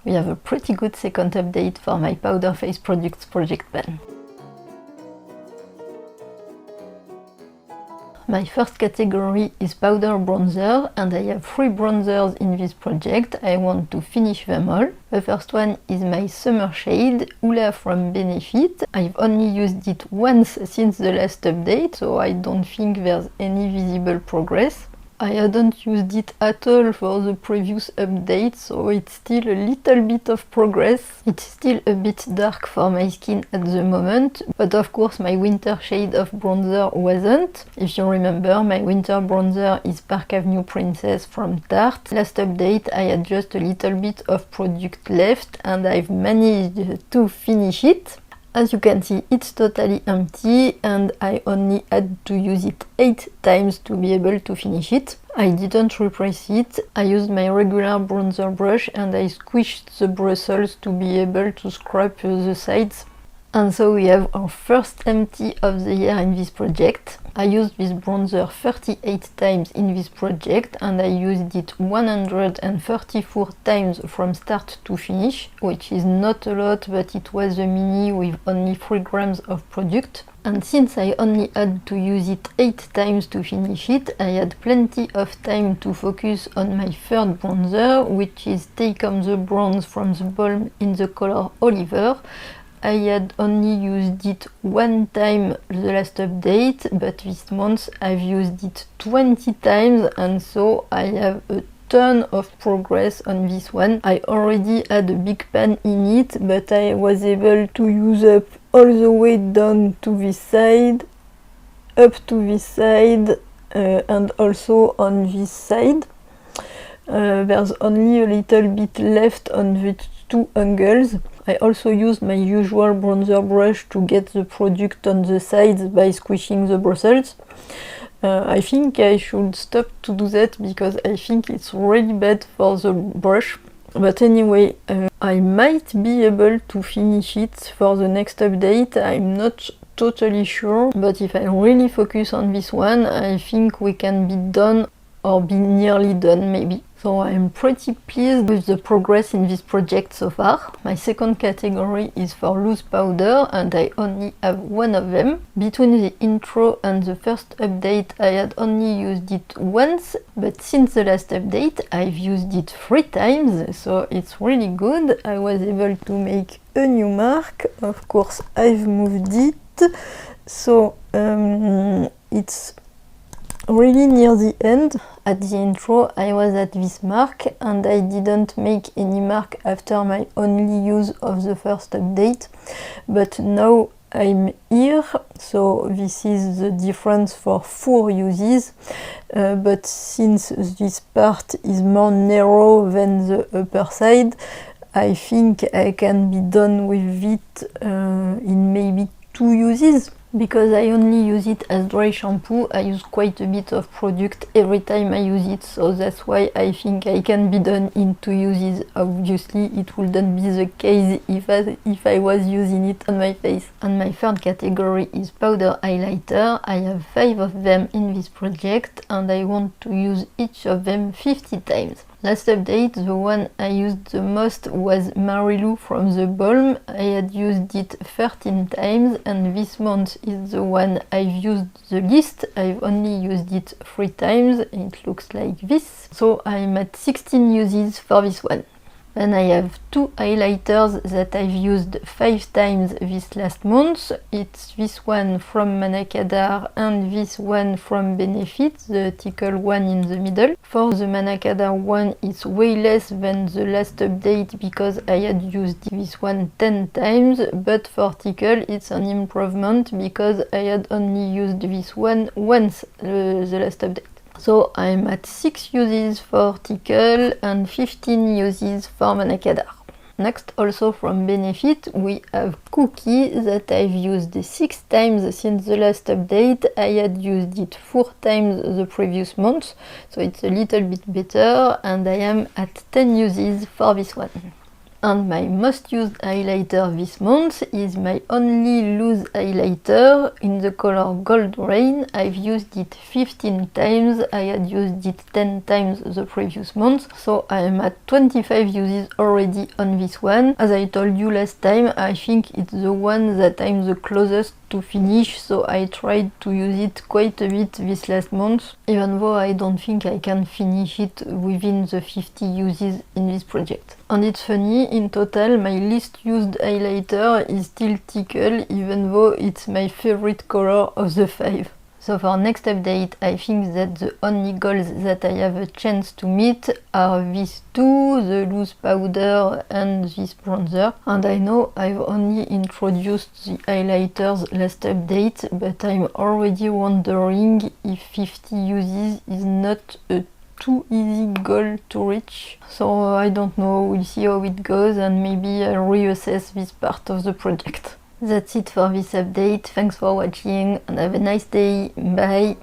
we have a pretty good second update for my Powder Face Products project pen. My first category is powder bronzer, and I have 3 bronzers in this project. I want to finish them all. The first one is my summer shade, Hoola from Benefit. I've only used it once since the last update, so I don't think there's any visible progress. I hadn't used it at all for the previous update, so it's still a little bit of progress. It's still a bit dark for my skin at the moment, but of course my winter shade of bronzer wasn't. If you remember, my winter bronzer is Park Avenue Princess from Tarte. Last update I had just a little bit of product left and I've managed to finish it. As you can see, it's totally empty and I only had to use it 8 times to be able to finish it. I didn't repress it. I used my regular bronzer brush and I squished the bristles to be able to scrub the sides. And so we have our first empty of the year in this project. I used this bronzer 38 times in this project and I used it 134 times from start to finish, which is not a lot, but it was a mini with only 3 grams of product. And since I only had to use it 8 times to finish it, I had plenty of time to focus on my third bronzer, which is Take On The Bronze from the Balm in the color Oliver. I had only used it 1 time the last update, but this month I've used it 20 times and so I have a ton of progress on this one. I already had a big pan in it, but I was able to use up all the way down to this side, up to this side, and also on this side. There's only a little bit left on the 2 angles. I also used my usual bronzer brush to get the product on the sides by squishing the bristles. I think I should stop to do that because I think it's really bad for the brush. But anyway, I might be able to finish it for the next update. I'm not totally sure, but if I really focus on this one, I think we can be done or be nearly done maybe. So I'm pretty pleased with the progress in this project so far. My second category is for loose powder and I only have 1 of them. Between the intro and the first update I had only used it once, but since the last update I've used it 3 times, so it's really good. I was able to make a new mark. Of course I've moved it, so it's really near the end. At the intro I was at this mark and I didn't make any mark after my only use of the first update, but now I'm here, so this is the difference for 4 uses, but since this part is more narrow than the upper side, I think I can be done with it in maybe 2 uses. Because I only use it as dry shampoo, I use quite a bit of product every time I use it, so that's why I think I can be done in 2 uses. Obviously it wouldn't be the case if I was using it on my face. And my third category is powder highlighter. I have 5 of them in this project and I want to use each of them 50 times. Last update, the one I used the most was Marilou from the Balm. I had used it 13 times and this month is the one I've used the least. I've only used it 3 times. It looks like this. So I'm at 16 uses for this one. Then I have 2 highlighters that I've used 5 times this last month. It's this one from Manakadar and this one from Benefit, the Tickle one in the middle. For the Manakadar one, it's way less than the last update because I had used this one 10 times, but for Tickle it's an improvement because I had only used this one once the last update. So I'm at 6 uses for Tickle and 15 uses for Manakadar. Next, also from Benefit, we have Cookie that I've used 6 times since the last update. I had used it 4 times the previous month, so it's a little bit better, and I am at 10 uses for this one. And my most used highlighter this month is my only loose highlighter in the color Gold Rain. I've used it 15 times, I had used it 10 times the previous month, so I'm at 25 uses already on this one. As I told you last time, I think it's the one that I'm the closest to finish, so I tried to use it quite a bit this last month, even though I don't think I can finish it within the 50 uses in this project. And it's funny, in total my least used highlighter is still Tickle, even though it's my favorite color of the 5. So for next update, I think that the only goals that I have a chance to meet are these two, the loose powder and this bronzer. And I know I've only introduced the highlighters last update, but I'm already wondering if 50 uses is not a too easy goal to reach. So I don't know, we'll see how it goes and maybe I'll reassess this part of the project. That's it for this update, thanks for watching and have a nice day, bye!